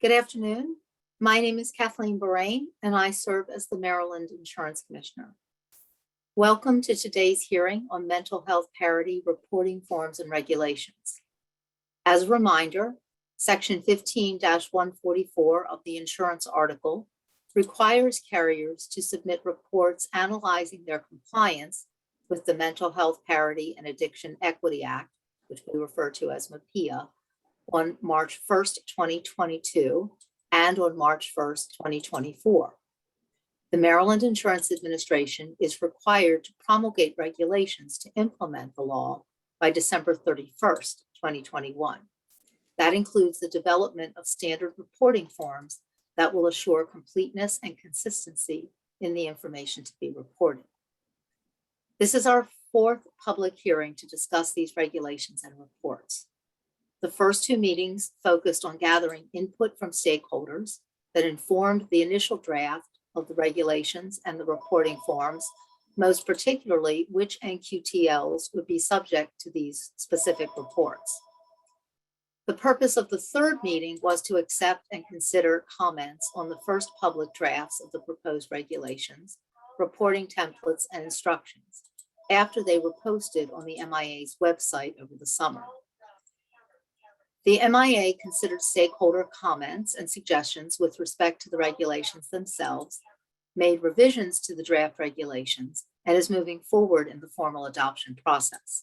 Good afternoon. My name is Kathleen Borain, and I serve as the Maryland Insurance Commissioner. Welcome to today's hearing on mental health parity reporting forms and regulations. As a reminder, Section 15-144 of the insurance article requires carriers to submit reports analyzing their compliance with the Mental Health Parity and Addiction Equity Act, which we refer to as MAPIA, on March 1st, 2022, and on March 1st, 2024. The Maryland Insurance Administration is required to promulgate regulations to implement the law by December 31st, 2021. That includes the development of standard reporting forms that will assure completeness and consistency in the information to be reported. This is our fourth public hearing to discuss these regulations and reports. The first two meetings focused on gathering input from stakeholders that informed the initial draft of the regulations and the reporting forms, most particularly which NQTLs would be subject to these specific reports. The purpose of the third meeting was to accept and consider comments on the first public drafts of the proposed regulations, reporting templates, and instructions after they were posted on the MIA's website over the summer. The MIA considered stakeholder comments and suggestions with respect to the regulations themselves, made revisions to the draft regulations, and is moving forward in the formal adoption process.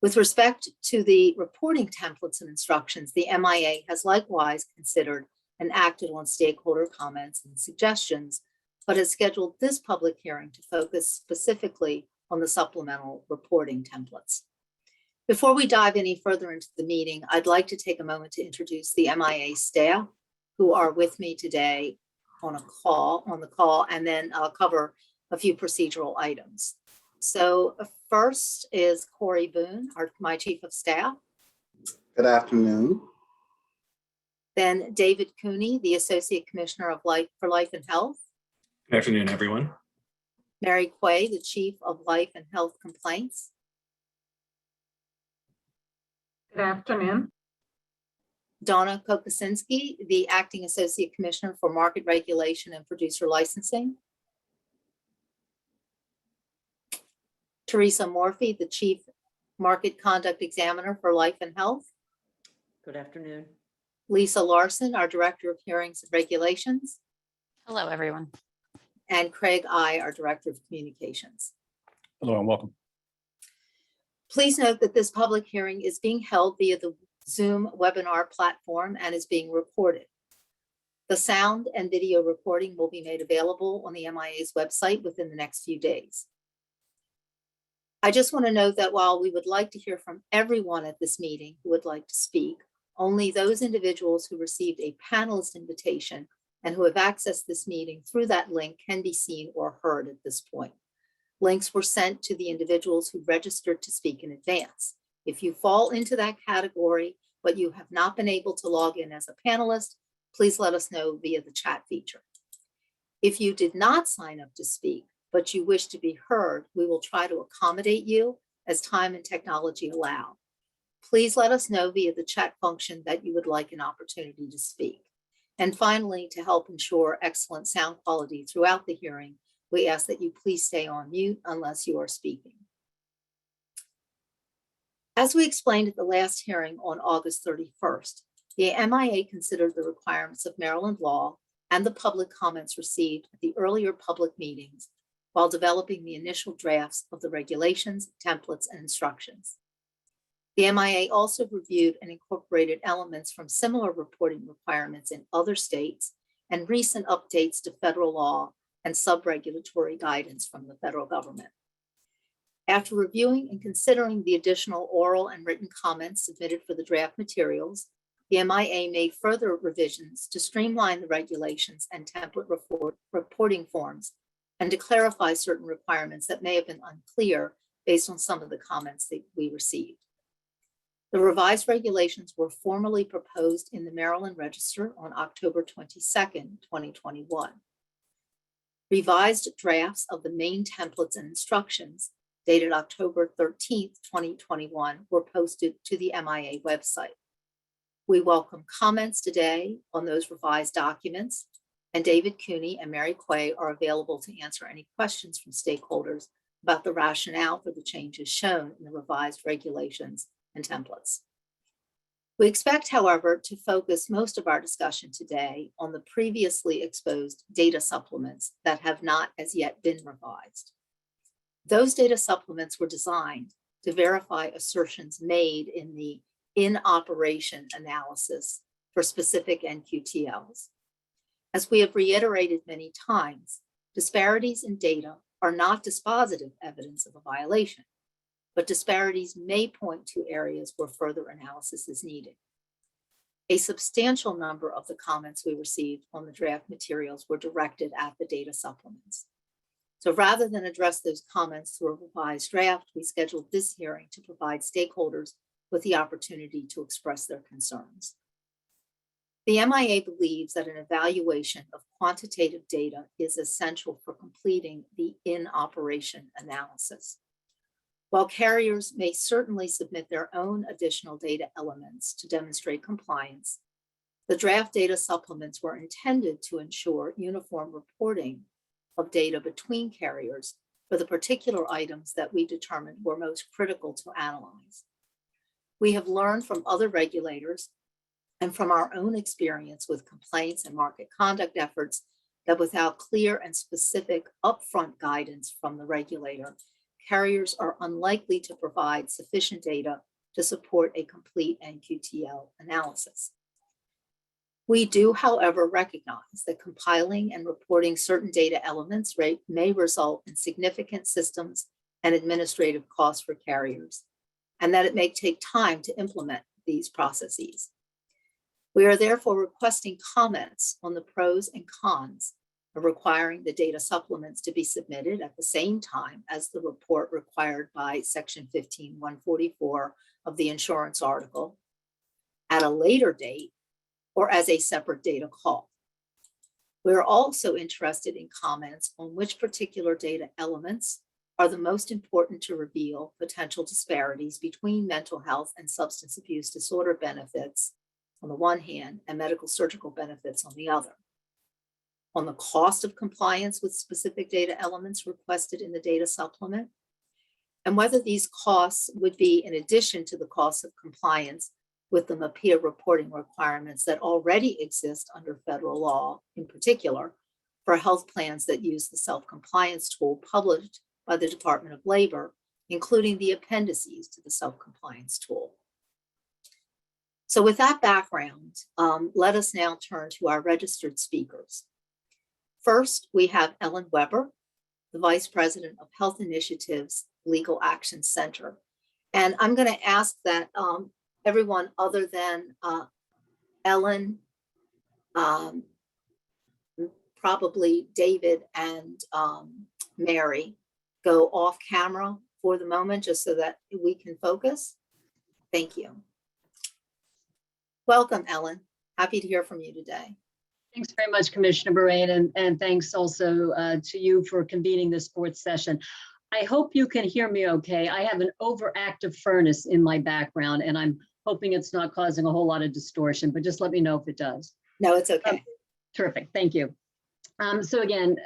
With respect to the reporting templates and instructions, the MIA has likewise considered and acted on stakeholder comments and suggestions, but has scheduled this public hearing to focus specifically on the supplemental reporting templates. Before we dive any further into the meeting, I'd like to take a moment to introduce the MIA staff who are with me today on the call, and then I'll cover a few procedural items. So first is Corey Boone, my Chief of Staff. Good afternoon. Then David Cooney, the Associate Commissioner of Life and Health. Good afternoon, everyone. Mary Quay, the Chief of Life and Health Complaints. Good afternoon. Donna Kokosinski, the Acting Associate Commissioner for Market Regulation and Producer Licensing. Teresa Morphy, the Chief Market Conduct Examiner for Life and Health. Good afternoon. Lisa Larson, our Director of Hearings and Regulations. Hello, everyone. And Craig I, our Director of Communications. Hello and welcome. Please note that this public hearing is being held via the Zoom webinar platform and is being recorded. The sound and video recording will be made available on the MIA's website within the next few days. I just want to note that while we would like to hear from everyone at this meeting who would like to speak, only those individuals who received a panelist invitation and who have accessed this meeting through that link can be seen or heard at this point. Links were sent to the individuals who registered to speak in advance. If you fall into that category, but you have not been able to log in as a panelist, please let us know via the chat feature. If you did not sign up to speak, but you wish to be heard, we will try to accommodate you as time and technology allow. Please let us know via the chat function that you would like an opportunity to speak. And finally, to help ensure excellent sound quality throughout the hearing, we ask that you please stay on mute unless you are speaking. As we explained at the last hearing on August 31st, the MIA considered the requirements of Maryland law and the public comments received at the earlier public meetings while developing the initial drafts of the regulations, templates, and instructions. The MIA also reviewed and incorporated elements from similar reporting requirements in other states and recent updates to federal law and sub-regulatory guidance from the federal government. After reviewing and considering the additional oral and written comments submitted for the draft materials, the MIA made further revisions to streamline the regulations and template reporting forms and to clarify certain requirements that may have been unclear based on some of the comments that we received. The revised regulations were formally proposed in the Maryland Register on October 22nd, 2021. Revised drafts of the main templates and instructions dated October 13th, 2021 were posted to the MIA website. We welcome comments today on those revised documents, and David Cooney and Mary Quay are available to answer any questions from stakeholders about the rationale for the changes shown in the revised regulations and templates. We expect, however, to focus most of our discussion today on the previously exposed data supplements that have not as yet been revised. Those data supplements were designed to verify assertions made in the in-operation analysis for specific NQTLs. As we have reiterated many times, disparities in data are not dispositive evidence of a violation, but disparities may point to areas where further analysis is needed. A substantial number of the comments we received on the draft materials were directed at the data supplements. So rather than address those comments through a revised draft, we scheduled this hearing to provide stakeholders with the opportunity to express their concerns. The MIA believes that an evaluation of quantitative data is essential for completing the in-operation analysis. While carriers may certainly submit their own additional data elements to demonstrate compliance, the draft data supplements were intended to ensure uniform reporting of data between carriers for the particular items that we determined were most critical to analyze. We have learned from other regulators and from our own experience with complaints and market conduct efforts that without clear and specific upfront guidance from the regulator, carriers are unlikely to provide sufficient data to support a complete NQTL analysis. We do, however, recognize that compiling and reporting certain data elements may result in significant systems and administrative costs for carriers, and that it may take time to implement these processes. We are therefore requesting comments on the pros and cons of requiring the data supplements to be submitted at the same time as the report required by Section 15-144 of the insurance article, at a later date, or as a separate data call. We are also interested in comments on which particular data elements are the most important to reveal potential disparities between mental health and substance abuse disorder benefits on the one hand and medical surgical benefits on the other. On the cost of compliance with specific data elements requested in the data supplement, and whether these costs would be in addition to the cost of compliance with the MAPIA reporting requirements that already exist under federal law, in particular for health plans that use the self-compliance tool published by the Department of Labor, including the appendices to the self-compliance tool. So with that background, let us now turn to our registered speakers. First, we have Ellen Weber, the Vice President of Health Initiatives Legal Action Center. And I'm going to ask that everyone other than Ellen, probably David and Mary, go off camera for the moment just so that we can focus. Thank you. Welcome, Ellen. Happy to hear from you today. Thanks very much, Commissioner Moran, and thanks also to you for convening this fourth session. I hope you can hear me okay. I have an overactive furnace in my background, and I'm hoping it's not causing a whole lot of distortion, but just let me know if it does. No, it's okay. Terrific, thank you. So again,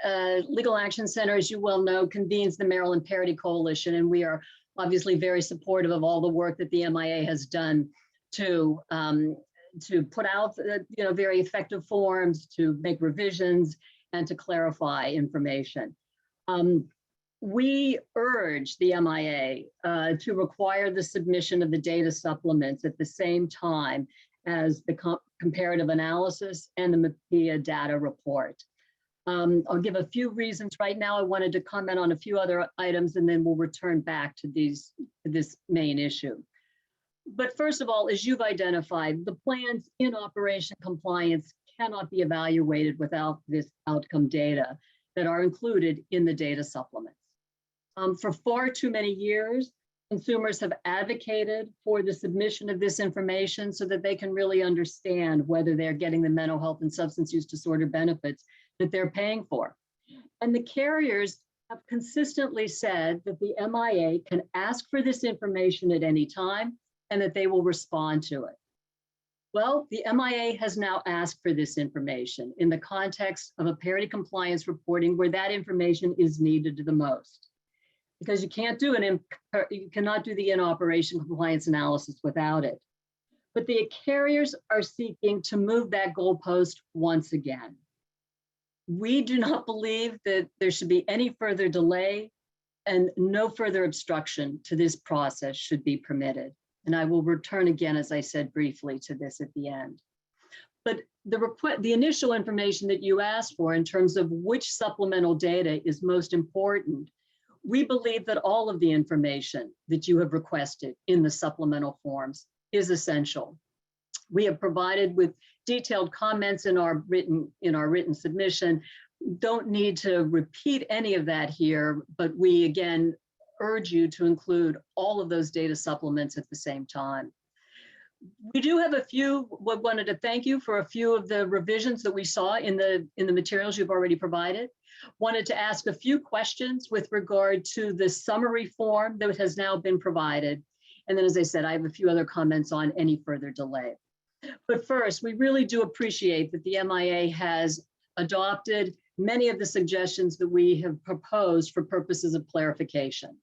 Legal Action Center, as you well know, convenes the Maryland Parity Coalition, and we are obviously very supportive of all the work that the MIA has done to put out very effective forms, to make revisions, and to clarify information. We urge the MIA to require the submission of the data supplements at the same time as the comparative analysis and the MAPIA data report. I'll give a few reasons right now. I wanted to comment on a few other items, and then we'll return back to this main issue. But first of all, as you've identified, the plan's in-operation compliance cannot be evaluated without this outcome data that are included in the data supplements. For far too many years, consumers have advocated for the submission of this information so that they can really understand whether they're getting the mental health and substance use disorder benefits that they're paying for. And the carriers have consistently said that the MIA can ask for this information at any time and that they will respond to it. Well, the MIA has now asked for this information in the context of a parity compliance reporting where that information is needed the most. Because you cannot do the in-operation compliance analysis without it. But the carriers are seeking to move that goalpost once again. We do not believe that there should be any further delay, and no further obstruction to this process should be permitted. And I will return again, as I said briefly, to this at the end. But the initial information that you asked for in terms of which supplemental data is most important, we believe that all of the information that you have requested in the supplemental forms is essential. We have provided with detailed comments in our written submission. Don't need to repeat any of that here, but we again urge you to include all of those data supplements at the same time. We do have we wanted to thank you for a few of the revisions that we saw in the materials you've already provided. Wanted to ask a few questions with regard to the summary form that has now been provided. And then, as I said, I have a few other comments on any further delay. But first, we really do appreciate that the MIA has adopted many of the suggestions that we have proposed for purposes of clarification.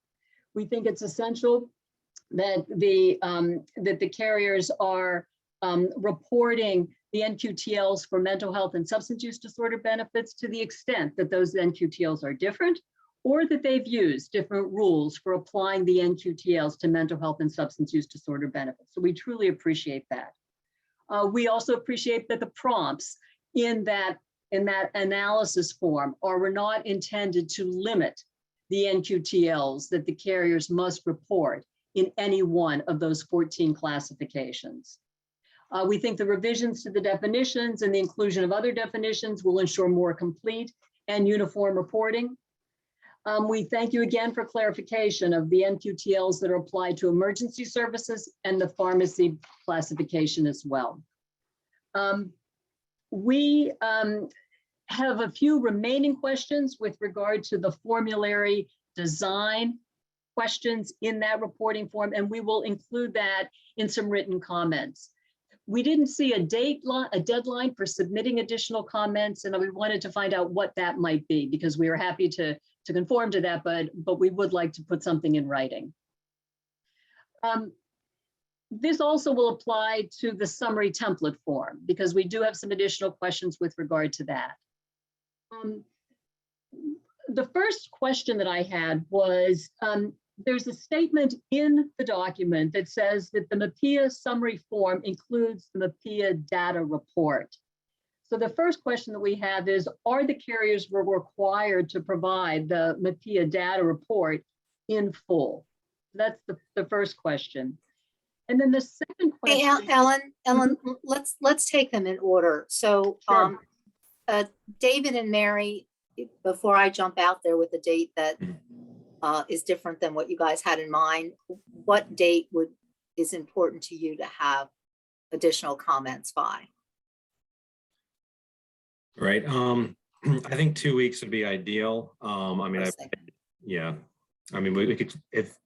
We think it's essential that the carriers are reporting the NQTLs for mental health and substance use disorder benefits to the extent that those NQTLs are different, or that they've used different rules for applying the NQTLs to mental health and substance use disorder benefits. So we truly appreciate that. We also appreciate that the prompts in that analysis form are not intended to limit the NQTLs that the carriers must report in any one of those 14 classifications. We think the revisions to the definitions and the inclusion of other definitions will ensure more complete and uniform reporting. We thank you again for clarification of the NQTLs that are applied to emergency services and the pharmacy classification as well. We have a few remaining questions with regard to the formulary design questions in that reporting form, and we will include that in some written comments. We didn't see a deadline for submitting additional comments, and we wanted to find out what that might be, because we are happy to conform to that, but we would like to put something in writing. This also will apply to the summary template form, because we do have some additional questions with regard to that. The first question that I had was, there's a statement in the document that says that the MAPIA summary form includes the MAPIA data report. So the first question that we have is, are the carriers required to provide the MAPIA data report in full? That's the first question. And then the second question. Hey, Ellen, let's take them in order. So Sure. David and Mary, before I jump out there with a date that is different than what you guys had in mind, what date is important to you to have additional comments by? Right. I think 2 weeks would be ideal. Yeah. I mean, we could, if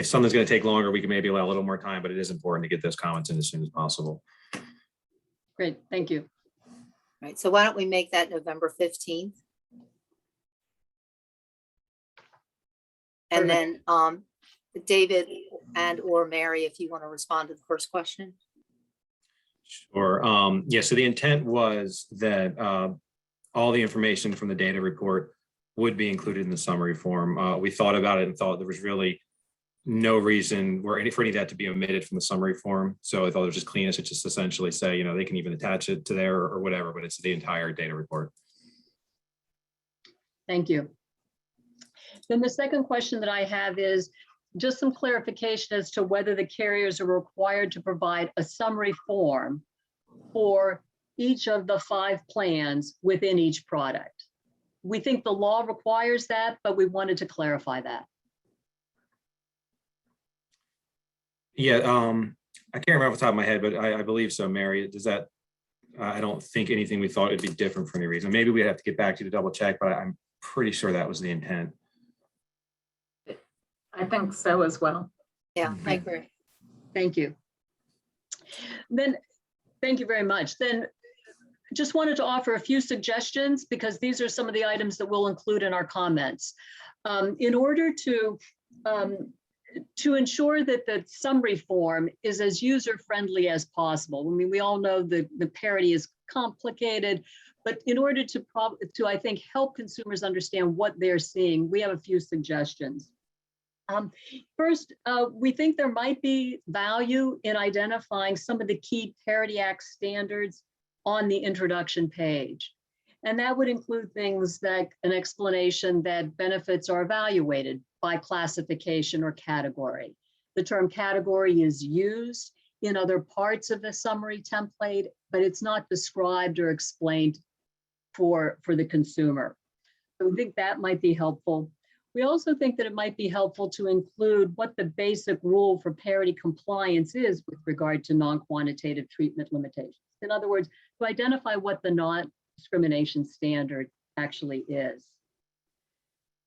something's going to take longer, we can maybe allow a little more time, but it is important to get those comments in as soon as possible. Great, thank you. All right, so why don't we make that November 15th? And then David and or Mary, if you want to respond to the first question. Sure. Yeah, so the intent was that all the information from the data report would be included in the summary form. We thought about it and thought there was really no reason for any of that to be omitted from the summary form. So I thought it was just cleanest to just essentially say, they can even attach it to there or whatever, but it's the entire data report. Thank you. Then the second question that I have is just some clarification as to whether the carriers are required to provide a summary form for each of the 5 plans within each product. We think the law requires that, but we wanted to clarify that. Yeah, I can't remember off the top of my head, but I believe so, Mary. Does that, I don't think anything we thought would be different for any reason. Maybe we'd have to get back to you to double check, but I'm pretty sure that was the intent. I think so as well. Yeah, I agree. Thank you. Then Thank you very much. Then just wanted to offer a few suggestions because these are some of the items that we'll include in our comments. In order to ensure that the summary form is as user-friendly as possible. I mean, we all know that the parity is complicated, but in order to I think, help consumers understand what they're seeing, we have a few suggestions. First, we think there might be value in identifying some of the key Parity Act standards on the introduction page. And that would include things like an explanation that benefits are evaluated by classification or category. The term category is used in other parts of the summary template, but it's not described or explained for the consumer. So we think that might be helpful. We also think that it might be helpful to include what the basic rule for parity compliance is with regard to non-quantitative treatment limitations. In other words, to identify what the non-discrimination standard actually is.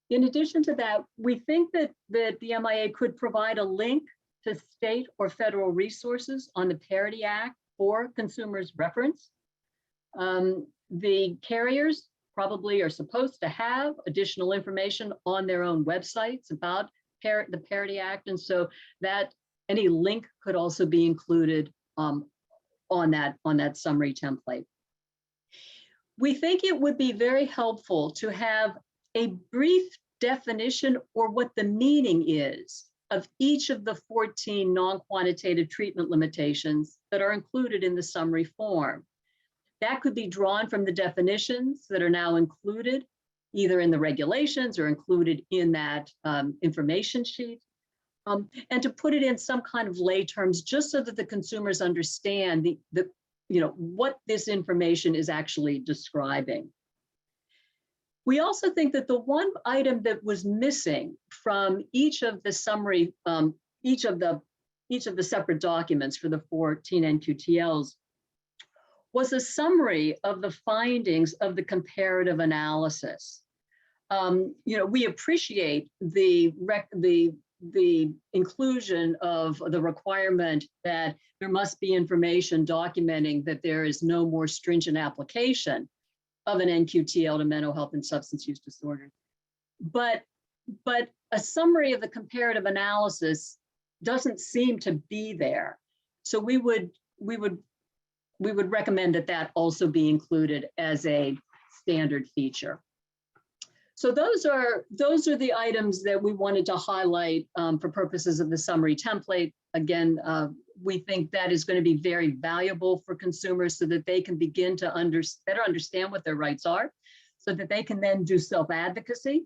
In addition to that, we think that the MIA could provide a link to state or federal resources on the Parity Act for consumers' reference. The carriers probably are supposed to have additional information on their own websites about the Parity Act, and so that any link could also be included on that summary template. We think it would be very helpful to have a brief definition or what the meaning is of each of the 14 non-quantitative treatment limitations that are included in the summary form. That could be drawn from the definitions that are now included, either in the regulations or included in that information sheet, and to put it in some kind of lay terms, just so that the consumers understand what this information is actually describing. We also think that the one item that was missing from each of the summary, each of the separate documents for the 14 NQTLs was a summary of the findings of the comparative analysis. We appreciate the inclusion of the requirement that there must be information documenting that there is no more stringent application of an NQTL to mental health and substance use disorders. But a summary of the comparative analysis doesn't seem to be there. So we would recommend that also be included as a standard feature. So those are the items that we wanted to highlight for purposes of the summary template. Again, we think that is going to be very valuable for consumers so that they can begin to better understand what their rights are, so that they can then do self-advocacy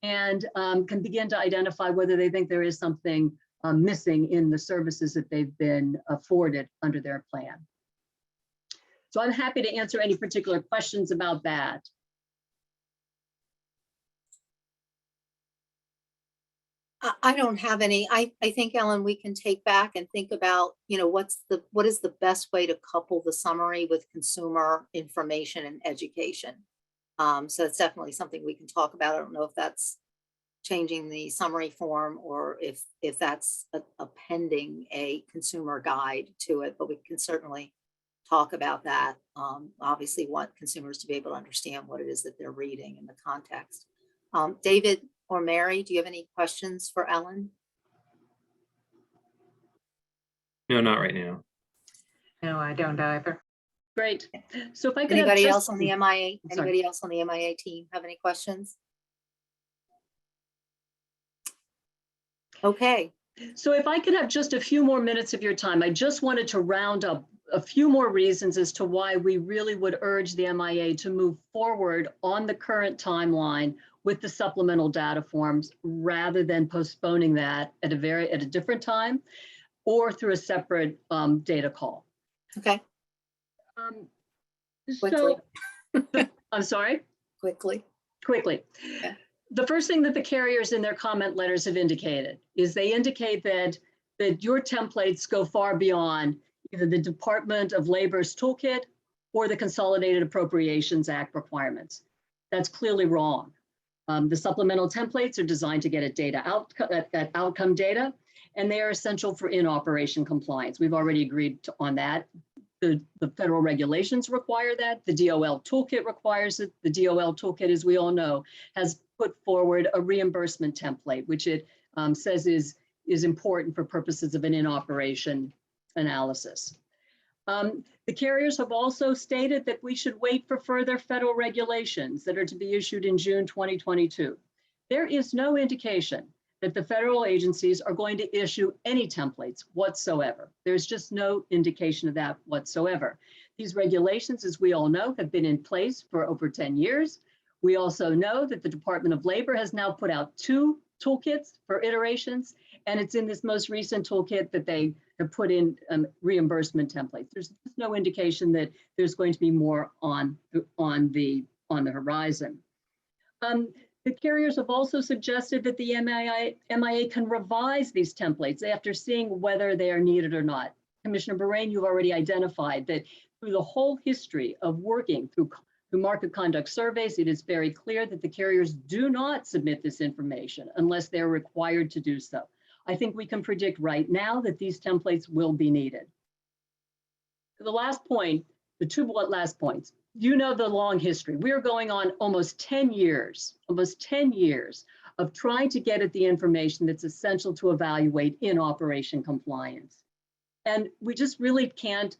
and can begin to identify whether they think there is something missing in the services that they've been afforded under their plan. So I'm happy to answer any particular questions about that. I don't have any. I think, Ellen, we can take back and think about, what is the best way to couple the summary with consumer information and education. So it's definitely something we can talk about. I don't know if that's changing the summary form or if that's appending a consumer guide to it, but we can certainly talk about that. Obviously want consumers to be able to understand what it is that they're reading in the context. David or Mary, do you have any questions for Ellen? No, not right now. No, I don't either. Great. So if I could Anybody have else on the MIA? Sorry. Anybody else on the MIA team have any questions? Okay. So if I could have just a few more minutes of your time, I just wanted to round up a few more reasons as to why we really would urge the MIA to move forward on the current timeline with the supplemental data forms rather than postponing that at a different time or through a separate data call. Okay. So I'm sorry? Quickly. Quickly. Okay. The first thing that the carriers in their comment letters have indicated is they indicate that your templates go far beyond either the Department of Labor's toolkit or the Consolidated Appropriations Act requirements. That's clearly wrong. The supplemental templates are designed to get at outcome data, and they are essential for in-operation compliance. We've already agreed on that. the federal regulations require that. The DOL toolkit requires it. The DOL toolkit, as we all know, has put forward a reimbursement template, which it says is important for purposes of an in-operation analysis. The carriers have also stated that we should wait for further federal regulations that are to be issued in June 2022. There is no indication that the federal agencies are going to issue any templates whatsoever. There's just no indication of that whatsoever. These regulations, as we all know, have been in place for over 10 years. We also know that the Department of Labor has now put out 2 toolkits for iterations, and it's in this most recent toolkit that they have put in reimbursement templates. There's no indication that there's going to be more on the horizon. The carriers have also suggested that the MIA can revise these templates after seeing whether they are needed or not. Commissioner Bahrain, you've already identified that through the whole history of working through market conduct surveys, it is very clear that the carriers do not submit this information unless they're required to do so. I think we can predict right now that these templates will be needed. The last point, the 2 last points. You know the long history. We are going on almost 10 years of trying to get at the information that's essential to evaluate in-operation compliance. And we just really can't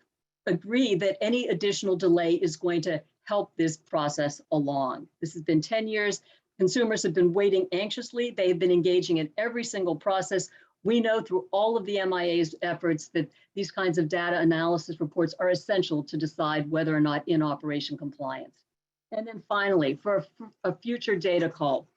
agree that any additional delay is going to help this process along. This has been 10 years. Consumers have been waiting anxiously. They've been engaging in every single process. We know through all of the MIA's efforts that these kinds of data analysis reports are essential to decide whether or not in-operation compliance. And then finally, for a future data call,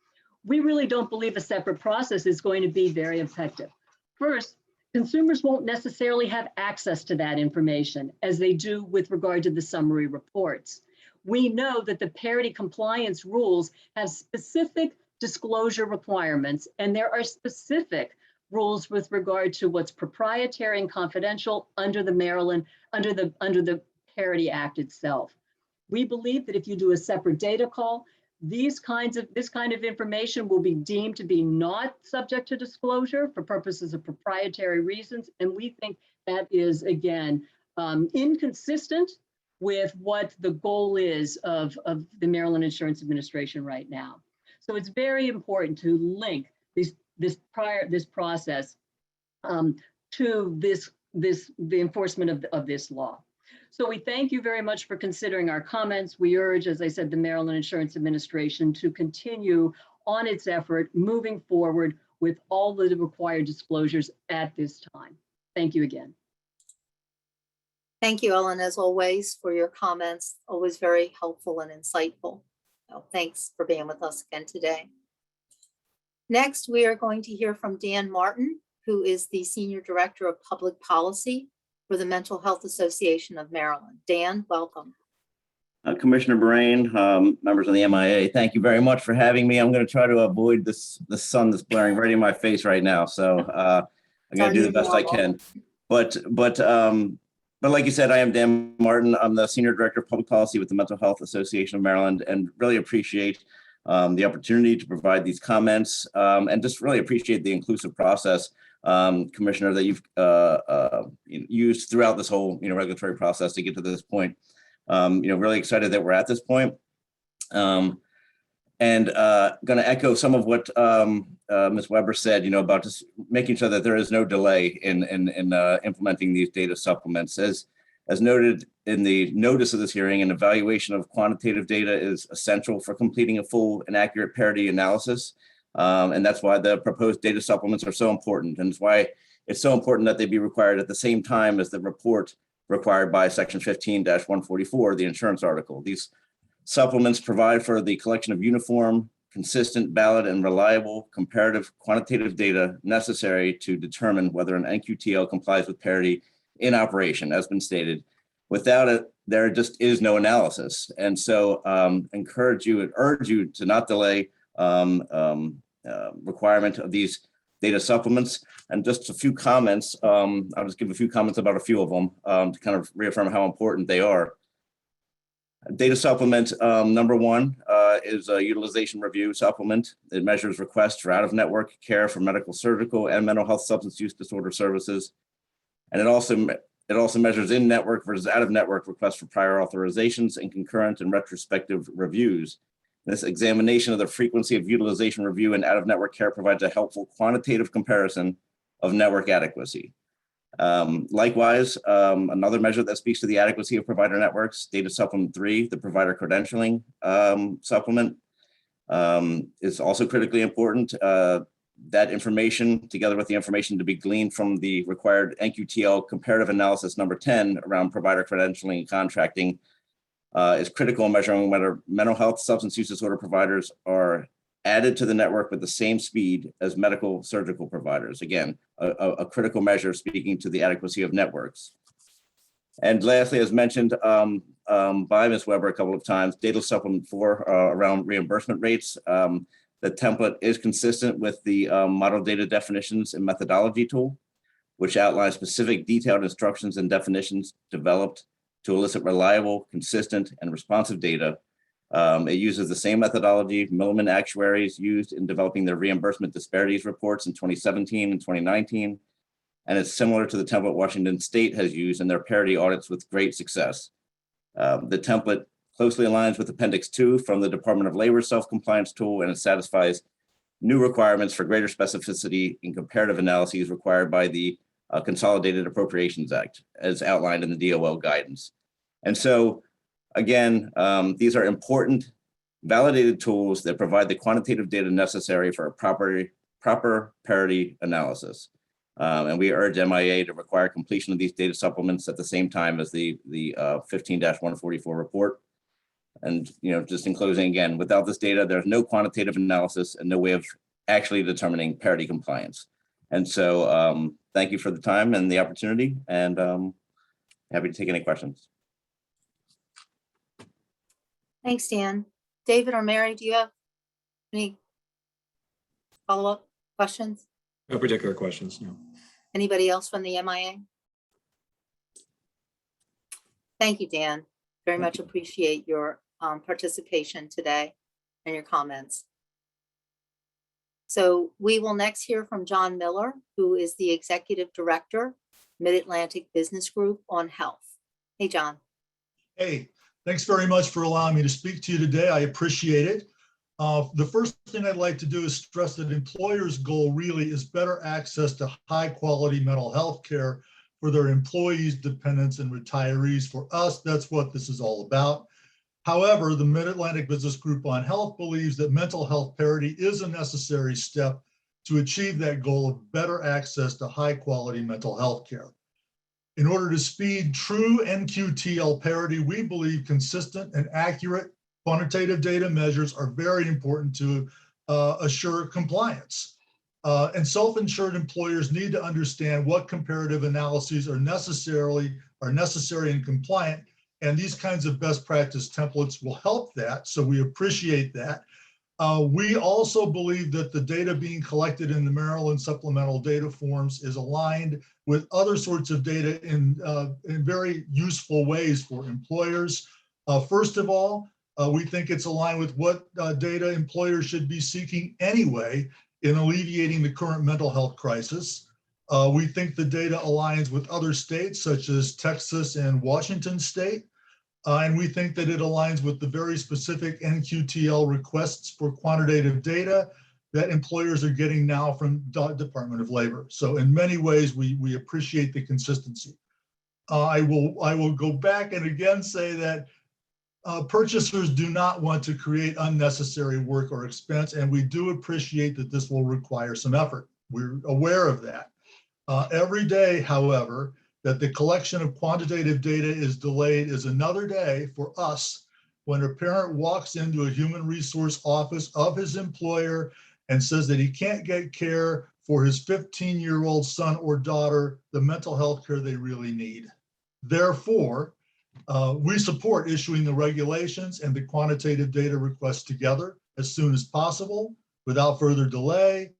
we really don't believe a separate process is going to be very effective. First, consumers won't necessarily have access to that information as they do with regard to the summary reports. We know that the parity compliance rules have specific disclosure requirements, and there are specific rules with regard to what's proprietary and confidential under the Parity Act itself. We believe that if you do a separate data call, this kind of information will be deemed to be not subject to disclosure for purposes of proprietary reasons, and we think that is, again, inconsistent with what the goal is of the Maryland Insurance Administration right now. So it's very important to link this process to the enforcement of this law. So we thank you very much for considering our comments. We urge, as I said, the Maryland Insurance Administration to continue on its effort moving forward with all the required disclosures at this time. Thank you again. Thank you, Ellen, as always, for your comments. Always very helpful and insightful. So thanks for being with us again today. Next, we are going to hear from Dan Martin, who is the Senior Director of Public Policy for the Mental Health Association of Maryland. Dan, welcome. Commissioner Bahrain, members of the MIA, thank you very much for having me. I'm going to try to avoid the sun that's blaring right in my face right now. So I'm going to do the best I can. But like you said, I am Dan Martin. I'm the Senior Director of Public Policy with the Mental Health Association of Maryland, and really appreciate the opportunity to provide these comments, and just really appreciate the inclusive process, Commissioner, that you've used throughout this whole regulatory process to get to this point. Really excited that we're at this point. And going to echo some of what Ms. Weber said, about just making sure that there is no delay in implementing these data supplements. As noted in the notice of this hearing, an evaluation of quantitative data is essential for completing a full and accurate parity analysis. And that's why the proposed data supplements are so important. And it's why it's so important that they be required at the same time as the report required by Section 15-144, the insurance article. These supplements provide for the collection of uniform, consistent, valid, and reliable comparative quantitative data necessary to determine whether an NQTL complies with parity in operation, as been stated. Without it, there just is no analysis. And so encourage you and urge you to not delay requirement of these data supplements. And just a few comments, I'll just give a few comments about a few of them to kind of reaffirm how important they are. Data supplement number 1 is a utilization review supplement. It measures requests for out-of-network care for medical, surgical, and mental health substance use disorder services. And it also It also measures in-network versus out-of-network requests for prior authorizations and concurrent and retrospective reviews. This examination of the frequency of utilization review and out-of-network care provides a helpful quantitative comparison of network adequacy. Likewise, another measure that speaks to the adequacy of provider networks, Data Supplement 3, the provider credentialing supplement, is also critically important. That information, together with the information to be gleaned from the required NQTL comparative analysis number 10 around provider credentialing and contracting, is critical in measuring whether mental health substance use disorder providers are added to the network with the same speed as medical surgical providers. Again, a critical measure speaking to the adequacy of networks. And lastly, as mentioned by Ms. Weber a couple of times, Data Supplement 4 around reimbursement rates. The template is consistent with the model data definitions and methodology tool, which outlines specific detailed instructions and definitions developed to elicit reliable, consistent, and responsive data. It uses the same methodology Milliman actuaries used in developing their reimbursement disparities reports in 2017 and 2019. And it's similar to the template Washington State has used in their parity audits with great success. The template closely aligns with Appendix 2 from the Department of Labor self-compliance tool, and it satisfies new requirements for greater specificity in comparative analyses required by the Consolidated Appropriations Act, as outlined in the DOL guidance. And so, again, these are important, validated tools that provide the quantitative data necessary for a proper parity analysis. And we urge MIA to require completion of these data supplements at the same time as the 15-144 report. And just in closing, again, without this data, there's no quantitative analysis and no way of actually determining parity compliance. And so thank you for the time and the opportunity, and happy to take any questions. Thanks, Dan. David or Mary, do you have any follow-up questions? No particular questions, no. Anybody else from the MIA? Thank you, Dan. Very much appreciate your participation today and your comments. So we will next hear from John Miller, who is the Executive Director, Mid-Atlantic Business Group on Health. Hey, John. Hey, thanks very much for allowing me to speak to you today. I appreciate it. The first thing I'd like to do is stress that employers' goal really is better access to high quality mental health care for their employees, dependents, and retirees. For us, that's what this is all about. However, the Mid-Atlantic Business Group on Health believes that mental health parity is a necessary step to achieve that goal of better access to high quality mental health care. In order to speed true NQTL parity, we believe consistent and accurate quantitative data measures are very important to assure compliance. And self-insured employers need to understand what comparative analyses are necessary and compliant. And these kinds of best practice templates will help that. So we appreciate that. We also believe that the data being collected in the Maryland supplemental data forms is aligned with other sorts of data in very useful ways for employers. First of all, we think it's aligned with what data employers should be seeking anyway in alleviating the current mental health crisis. We think the data aligns with other states such as Texas and Washington State. And we think that it aligns with the very specific NQTL requests for quantitative data that employers are getting now from Department of Labor. So in many ways, we appreciate the consistency. I will go back and again say that purchasers do not want to create unnecessary work or expense, and we do appreciate that this will require some effort. We're aware of that. Every day, however, that the collection of quantitative data is delayed is another day for us when a parent walks into a human resource office of his employer and says that he can't get care for his 15-year-old son or daughter, the mental health care they really need. Therefore, we support issuing the regulations and the quantitative data requests together as soon as possible, without further delay,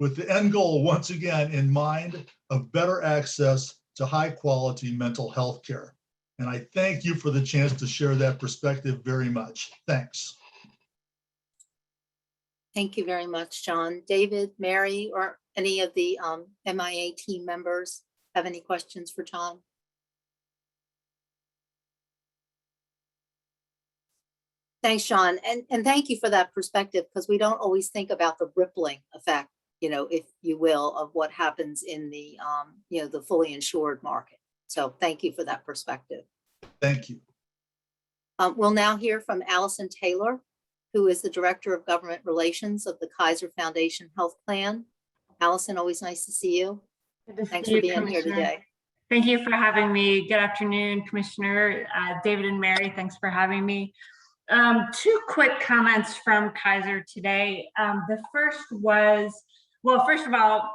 with the end goal, once again, in mind of better access to high quality mental health care. And I thank you for the chance to share that perspective very much. Thanks. Thank you very much, John. David, Mary, or any of the MIA team members have any questions for John? Thanks, Sean. And thank you for that perspective, because we don't always think about the rippling effect, if you will, of what happens in the, the fully insured market. So thank you for that perspective. Thank you. We'll now hear from Allison Taylor, who is the Director of Government Relations of the Kaiser Foundation Health Plan. Allison, always nice to see you. Good to Thanks see for you, being here Commissioner. today. Thank you for having me. Good afternoon, Commissioner David and Mary. Thanks for having me. Two quick comments from Kaiser today. The first was, well, first of all,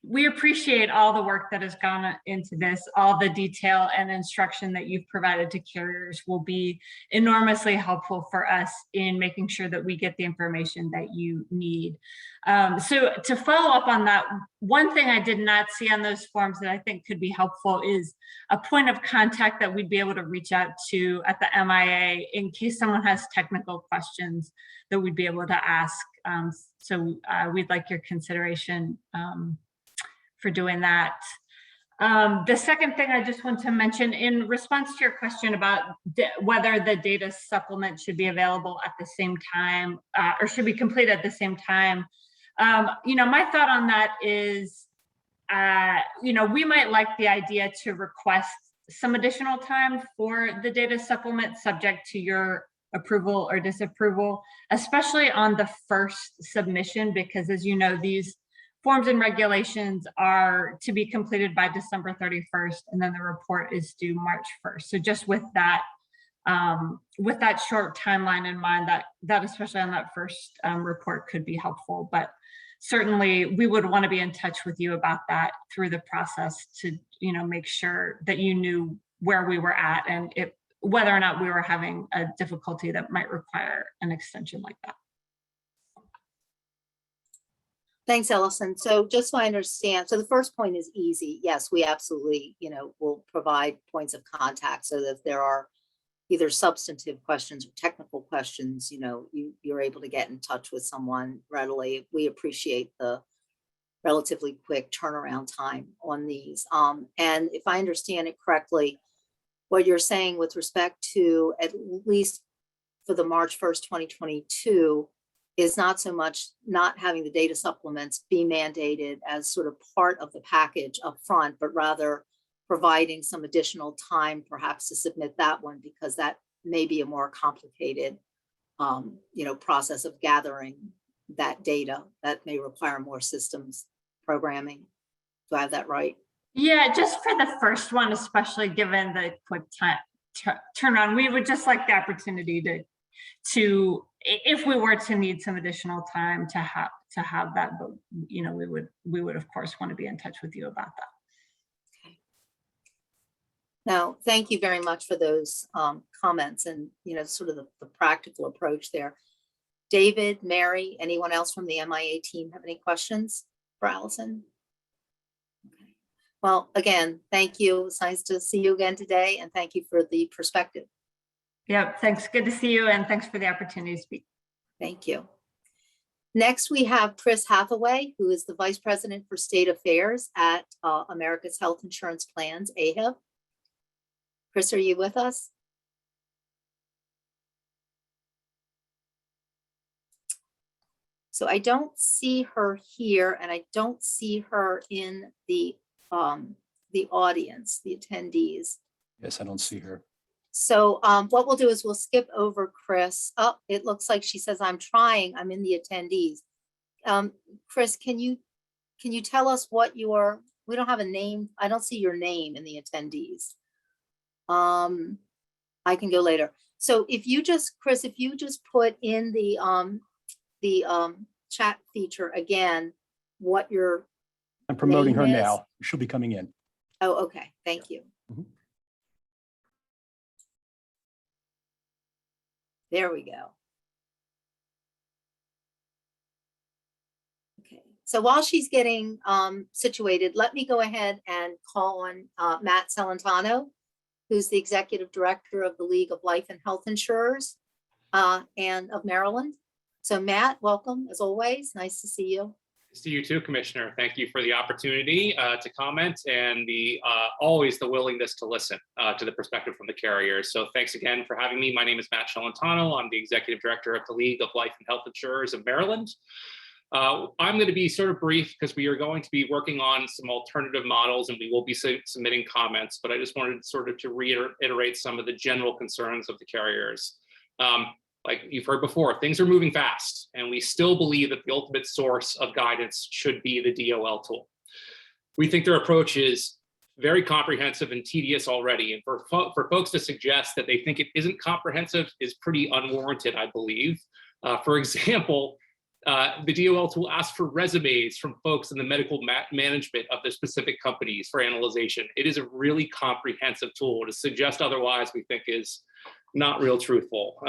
we appreciate all the work that has gone into this. All the detail and instruction that you've provided to carriers will be enormously helpful for us in making sure that we get the information that you need. So to follow up on that, one thing I did not see on those forms that I think could be helpful is a point of contact that we'd be able to reach out to at the MIA in case someone has technical questions that we'd be able to ask. So we'd like your consideration for doing that. The second thing I just want to mention in response to your question about whether the data supplement should be available at the same time or should be completed at the same time. My thought on that is, we might like the idea to request some additional time for the data supplement subject to your approval or disapproval, especially on the first submission, because as you know, these forms and regulations are to be completed by December 31st, and then the report is due March 1st. So just with that short timeline in mind, that especially on that first report could be helpful. But certainly we would want to be in touch with you about that through the process to, make sure that you knew where we were at and whether or not we were having a difficulty that might require an extension like that. Thanks, Allison. So just so I understand, so the first point is easy. Yes, we absolutely, will provide points of contact so that if there are either substantive questions or technical questions, you're able to get in touch with someone readily. We appreciate the relatively quick turnaround time on these. And if I understand it correctly, what you're saying with respect to at least for the March 1st, 2022, is not so much not having the data supplements be mandated as sort of part of the package up front, but rather providing some additional time perhaps to submit that one, because that may be a more complicated process of gathering that data that may require more systems programming. Do I have that right? Yeah, just for the first one, especially given the quick time turnaround, we would just like the opportunity to if we were to need some additional time to have that, but we would of course want to be in touch with you about that. Okay. Now, thank you very much for those comments and sort of the practical approach there. David, Mary, anyone else from the MIA team have any questions for Allison? Okay. Well, again, thank you. It's nice to see you again today, and thank you for the perspective. Yep, thanks. Good to see you, and thanks for the opportunity to speak. Thank you. Next, we have Chris Hathaway, who is the Vice President for State Affairs at America's Health Insurance Plans, AHIP. Chris, are you with us? So I don't see her here, and I don't see her in the audience, the attendees. Yes, I don't see her. So what we'll do is we'll skip over Chris. Oh, it looks like she says, I'm trying, I'm in the attendees. Chris, can you tell us what we don't have a name. I don't see your name in the attendees. I can go later. So if you just, Chris, if you just put in the chat feature again, what you're. I'm promoting her now. She'll be coming in. Oh, okay. Thank you. Mm-hmm. There we go. Okay, so while she's getting situated, let me go ahead and call on Matt Clentano, who's the Executive Director of the League of Life and Health Insurers and of Maryland. So Matt, welcome as always. Nice to see you. To you too, Commissioner. Thank you for the opportunity to comment and always the willingness to listen to the perspective from the carriers. So thanks again for having me. My name is Matt Clentano. I'm the Executive Director of the League of Life and Health Insurers of Maryland. I'm going to be sort of brief because we are going to be working on some alternative models and we will be submitting comments, but I just wanted sort of to reiterate some of the general concerns of the carriers. Like you've heard before, things are moving fast, and we still believe that the ultimate source of guidance should be the DOL tool. We think their approach is very comprehensive and tedious already, and for folks to suggest that they think it isn't comprehensive is pretty unwarranted, I believe. For example, the DOL tool asks for resumes from folks in the medical management of the specific companies for analyzation. It is a really comprehensive tool. To suggest otherwise, we think is not real truthful.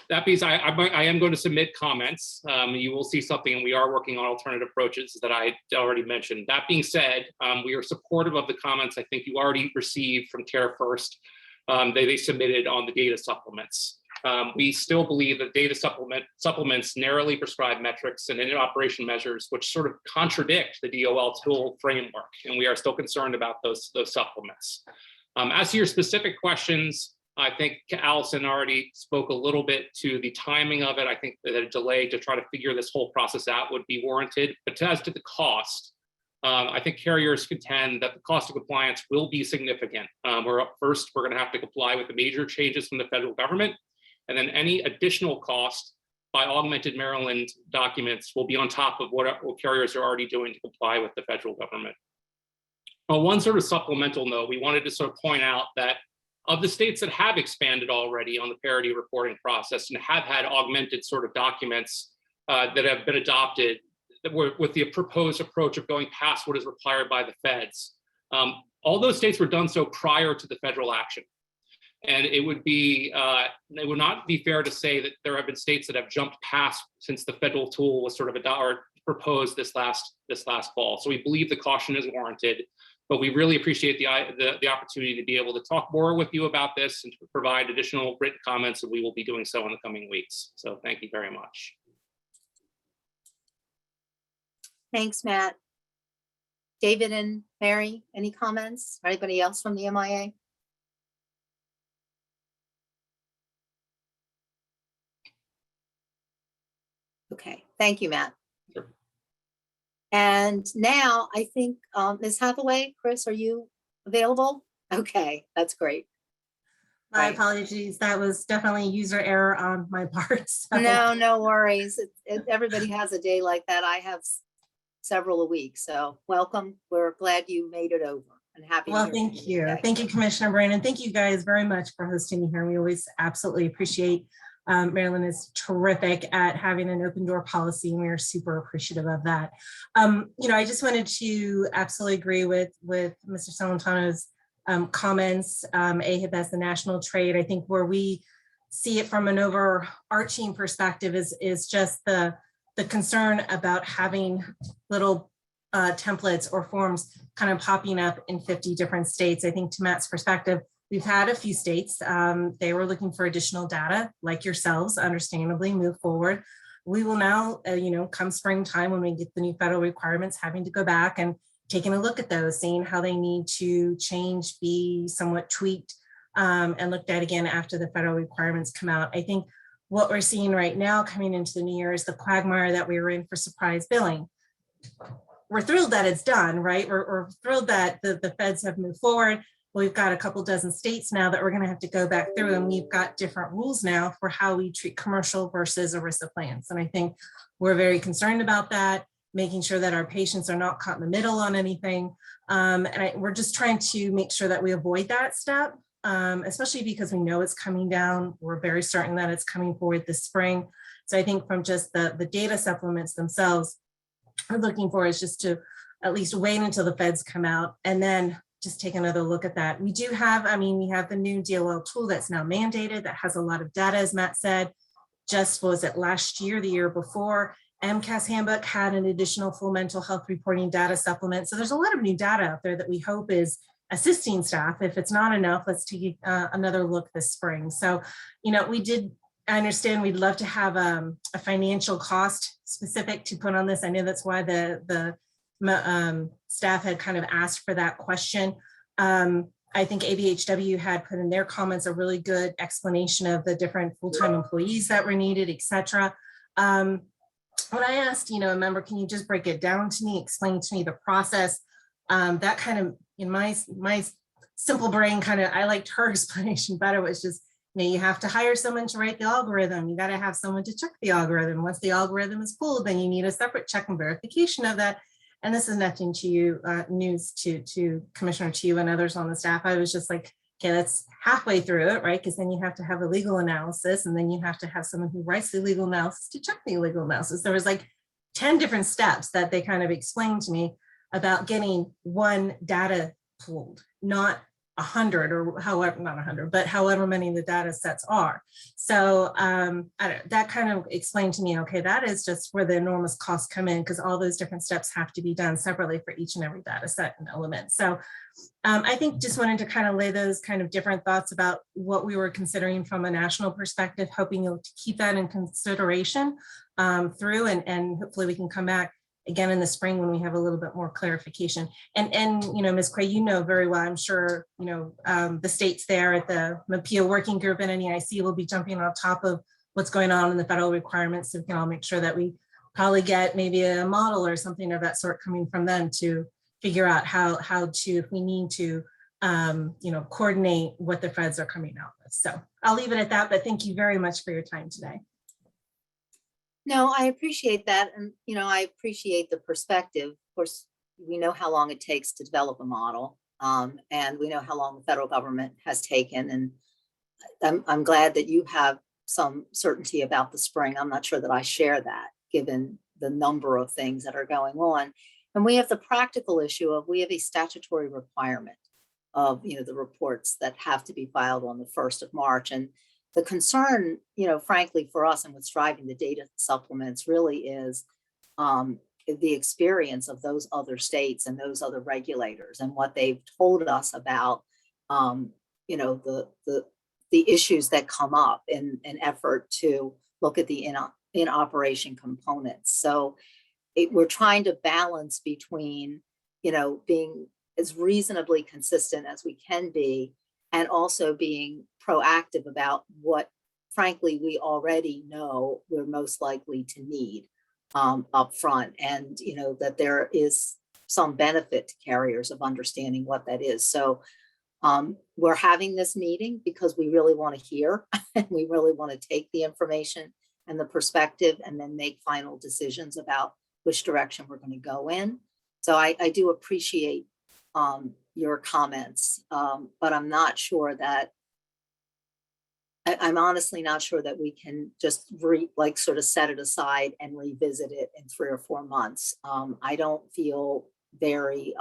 That means I am going to submit comments. You will see something, and we are working on alternative approaches that I already mentioned. That being said, we are supportive of the comments I think you already received from CareFirst they submitted on the data supplements. We still believe that data supplements narrowly prescribe metrics and in-operation measures which sort of contradict the DOL tool framework, and we are still concerned about those supplements. As to your specific questions, I think Allison already spoke a little bit to the timing of it. I think that a delay to try to figure this whole process out would be warranted. But as to the cost, I think carriers contend that the cost of compliance will be significant. First, we're going to have to comply with the major changes from the federal government, and then any additional cost by augmented Maryland documents will be on top of what carriers are already doing to comply with the federal government. On one sort of supplemental note, we wanted to sort of point out that of the states that have expanded already on the parity reporting process and have had augmented sort of documents that have been adopted with the proposed approach of going past what is required by the feds, all those states were done so prior to the federal action. And it would not be fair to say that there have been states that have jumped past since the federal tool was sort of proposed this last fall. So we believe the caution is warranted. But we really appreciate the opportunity to be able to talk more with you about this and to provide additional written comments, and we will be doing so in the coming weeks. So thank you very much. Thanks, Matt. David and Mary, any comments? Or anybody else from the MIA? Okay, thank you, Matt. Sure. And now I think Ms. Hathaway, Chris, are you available? Okay, that's great. My Right. apologies. That was definitely user error on my part. So. No worries. Everybody has a day like that. I have several a week. So welcome. We're glad you made it over and happy. Well, thank you. Today. Thank you, Commissioner Brandon. Thank you guys very much for hosting me here. We always absolutely appreciate Maryland is terrific at having an open door policy, and we are super appreciative of that. I just wanted to absolutely agree with Mr. Celentano's comments. AHIP as the national trade, I think where we see it from an overarching perspective is just the concern about having little templates or forms kind of popping up in 50 different states. I think to Matt's perspective, we've had a few states, they were looking for additional data, like yourselves, understandably move forward. We will now, come springtime when we get the new federal requirements, having to go back and taking a look at those, seeing how they need to change, be somewhat tweaked, and looked at again after the federal requirements come out. I think what we're seeing right now coming into the new year is the quagmire that we were in for surprise billing. We're thrilled that it's done, right? We're thrilled that the feds have moved forward. We've got a couple dozen states now that we're going to have to go back through, and we've got different rules now for how we treat commercial versus ERISA plans. And I think we're very concerned about that, making sure that our patients are not caught in the middle on anything. We're just trying to make sure that we avoid that step, especially because we know it's coming down. We're very certain that it's coming forward this spring. So I think from just the data supplements themselves, we're looking for is just to at least wait until the feds come out and then just take another look at that. We do have, we have the new DOL tool that's now mandated that has a lot of data, as Matt said. Just was it last year, the year before, MCAS handbook had an additional full mental health reporting data supplement. So there's a lot of new data out there that we hope is assisting staff. If it's not enough, let's take another look this spring. So, we did I understand we'd love to have a financial cost specific to put on this. I know that's why the staff had kind of asked for that question. I think ABHW had put in their comments a really good explanation of the different full-time employees that were needed, et cetera. When I asked, a member, can you just break it down to me, explain to me the process? That kind of, in my simple brain, I liked her explanation better, was just, you have to hire someone to write the algorithm. You got to have someone to check the algorithm. Once the algorithm is pulled, then you need a separate check and verification of that. And this is nothing to you, news to Commissioner, to you and others on the staff. I was just like, okay, that's halfway through it, right? Because then you have to have a legal analysis, and then you have to have someone who writes the legal analysis to check the legal analysis. There was like 10 different steps that they kind of explained to me about getting one data pulled, not 100 or however, not 100, but however many the data sets are. So that kind of explained to me, okay, that is just where the enormous costs come in, because all those different steps have to be done separately for each and every data set and element. So I think just wanted to kind of lay those kind of different thoughts about what we were considering from a national perspective, hoping you'll keep that in consideration through, and hopefully we can come back again in the spring when we have a little bit more clarification. And Ms. Quay, very well, I'm sure, the states there at the MAPIA working group and NEIC will be jumping on top of what's going on in the federal requirements. So we can all make sure that we probably get maybe a model or something of that sort coming from them to figure out how to, if we need to, coordinate what the feds are coming out with. So I'll leave it at that, but thank you very much for your time today. No, I appreciate that. And, I appreciate the perspective. Of course, we know how long it takes to develop a model. And we know how long the federal government has taken. And I'm glad that you have some certainty about the spring. I'm not sure that I share that, given the number of things that are going on. And we have the practical issue of, we have a statutory requirement of, the reports that have to be filed on the 1st of March. And the concern, frankly, for us and what's driving the data supplements really is the experience of those other states and those other regulators and what they've told us about, the issues that come up in an effort to look at the in operation components. So we're trying to balance between, being as reasonably consistent as we can be, and also being proactive about what, frankly, we already know we're most likely to need up front. And, that there is some benefit to carriers of understanding what that is. So we're having this meeting because we really want to hear and we really want to take the information and the perspective and then make final decisions about which direction we're going to go in. So I do appreciate your comments, but I'm not sure that, I'm honestly not sure that we can just sort of set it aside and revisit it in 3 or 4 months. I don't feel very